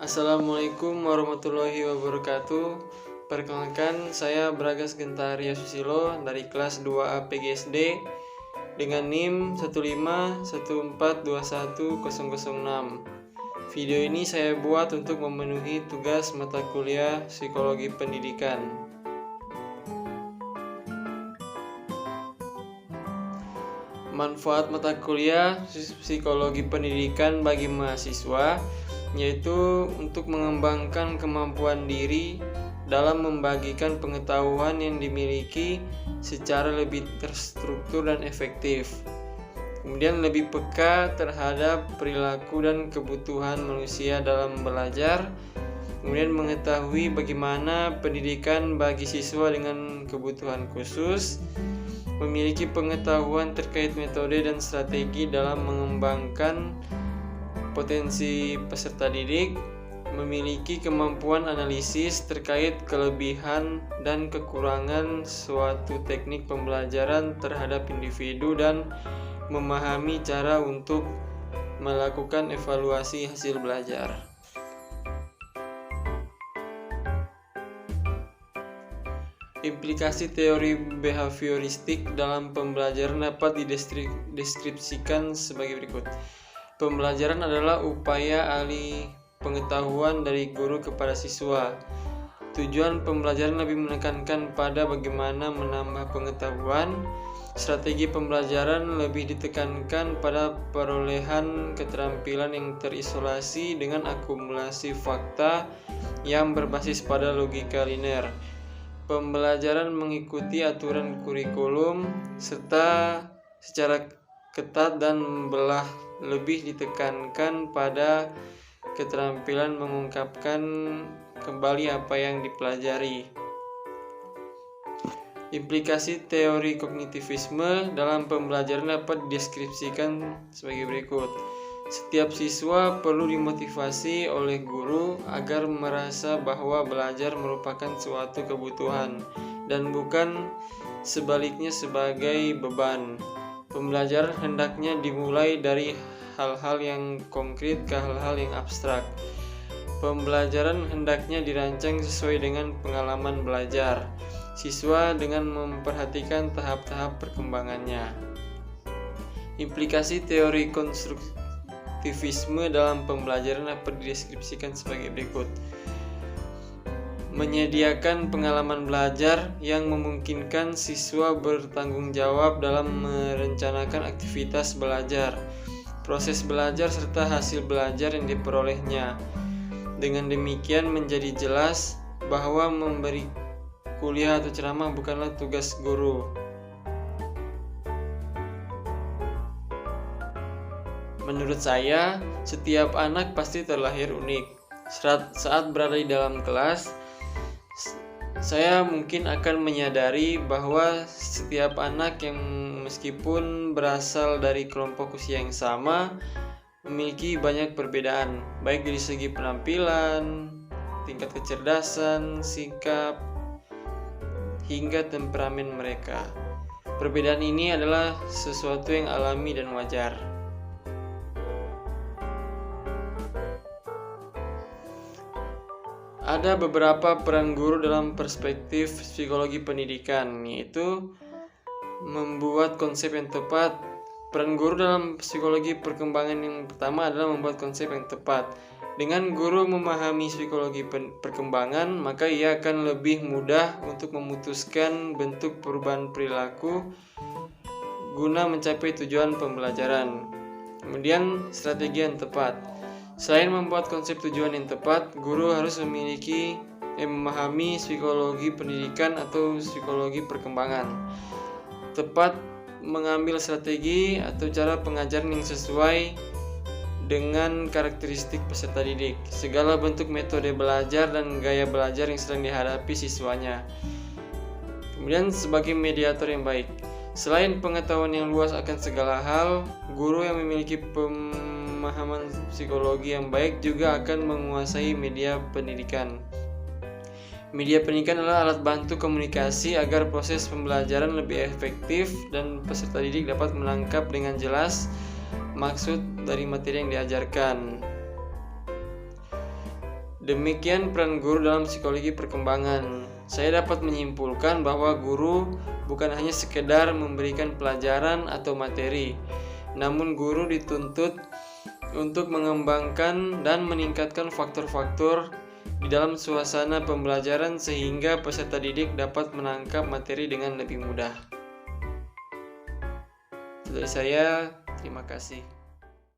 Assalamualaikum warahmatullahi wabarakatuh. Perkenalkan, saya Bragas Gentaria Susilo dari kelas 2A PGSD dengan NIM 151421006. Video ini saya buat untuk memenuhi tugas mata kuliah Psikologi Pendidikan. Manfaat mata kuliah Psikologi Pendidikan bagi mahasiswa yaitu untuk mengembangkan kemampuan diri dalam membagikan pengetahuan yang dimiliki secara lebih terstruktur dan efektif. Kemudian lebih peka terhadap perilaku dan kebutuhan manusia dalam belajar. Kemudian mengetahui bagaimana pendidikan bagi siswa dengan kebutuhan khusus. Memiliki pengetahuan terkait metode dan strategi dalam mengembangkan potensi peserta didik, memiliki kemampuan analisis terkait kelebihan dan kekurangan suatu teknik pembelajaran terhadap individu dan memahami cara untuk melakukan evaluasi hasil belajar. Implikasi teori behavioristik dalam pembelajaran dapat dideskripsikan sebagai berikut. Pembelajaran adalah upaya alih pengetahuan dari guru kepada siswa. Tujuan pembelajaran lebih menekankan pada bagaimana menambah pengetahuan. Strategi pembelajaran lebih ditekankan pada perolehan keterampilan yang terisolasi dengan akumulasi fakta yang berbasis pada logika linear. Pembelajaran mengikuti aturan kurikulum serta secara ketat dan membelah lebih ditekankan pada keterampilan mengungkapkan kembali apa yang dipelajari. Implikasi teori kognitivisme dalam pembelajaran dapat dideskripsikan sebagai berikut. Setiap siswa perlu dimotivasi oleh guru agar merasa bahwa belajar merupakan suatu kebutuhan dan bukan sebaliknya sebagai beban. Pembelajaran hendaknya dimulai dari hal-hal yang konkret ke hal-hal yang abstrak. Pembelajaran hendaknya dirancang sesuai dengan pengalaman belajar siswa dengan memperhatikan tahap-tahap perkembangannya. Implikasi teori konstruktivisme dalam pembelajaran dapat dideskripsikan sebagai berikut. Menyediakan pengalaman belajar yang memungkinkan siswa bertanggung jawab dalam merencanakan aktivitas belajar, proses belajar serta hasil belajar yang diperolehnya. Dengan demikian menjadi jelas bahwa memberi kuliah atau ceramah bukanlah tugas guru. Menurut saya, setiap anak pasti terlahir unik. Saat berada di dalam kelas, saya mungkin akan menyadari bahwa setiap anak yang meskipun berasal dari kelompok usia yang sama memiliki banyak perbedaan, baik dari segi penampilan, tingkat kecerdasan, sikap, hingga temperamen mereka. Perbedaan ini adalah sesuatu yang alami dan wajar. Ada beberapa peran guru dalam perspektif psikologi pendidikan, yaitu membuat konsep yang tepat. Peran guru dalam psikologi perkembangan yang pertama adalah membuat konsep yang tepat. Dengan guru memahami psikologi perkembangan, maka ia akan lebih mudah untuk memutuskan bentuk perubahan perilaku guna mencapai tujuan pembelajaran. Kemudian, strategi yang tepat. Selain membuat konsep tujuan yang tepat, guru harus memahami psikologi pendidikan atau psikologi perkembangan. Tepat mengambil strategi atau cara pengajaran yang sesuai dengan karakteristik peserta didik, segala bentuk metode belajar dan gaya belajar yang sedang dihadapi siswanya. Kemudian sebagai mediator yang baik. Selain pengetahuan yang luas akan segala hal, guru yang memiliki pemahaman psikologi yang baik juga akan menguasai media pendidikan. Media pendidikan adalah alat bantu komunikasi agar proses pembelajaran lebih efektif dan peserta didik dapat menangkap dengan jelas maksud dari materi yang diajarkan. Demikian peran guru dalam psikologi perkembangan. Saya dapat menyimpulkan bahwa guru bukan hanya sekedar memberikan pelajaran atau materi, namun guru dituntut untuk mengembangkan dan meningkatkan faktor-faktor di dalam suasana pembelajaran sehingga peserta didik dapat menangkap materi dengan lebih mudah. Dari saya, terima kasih.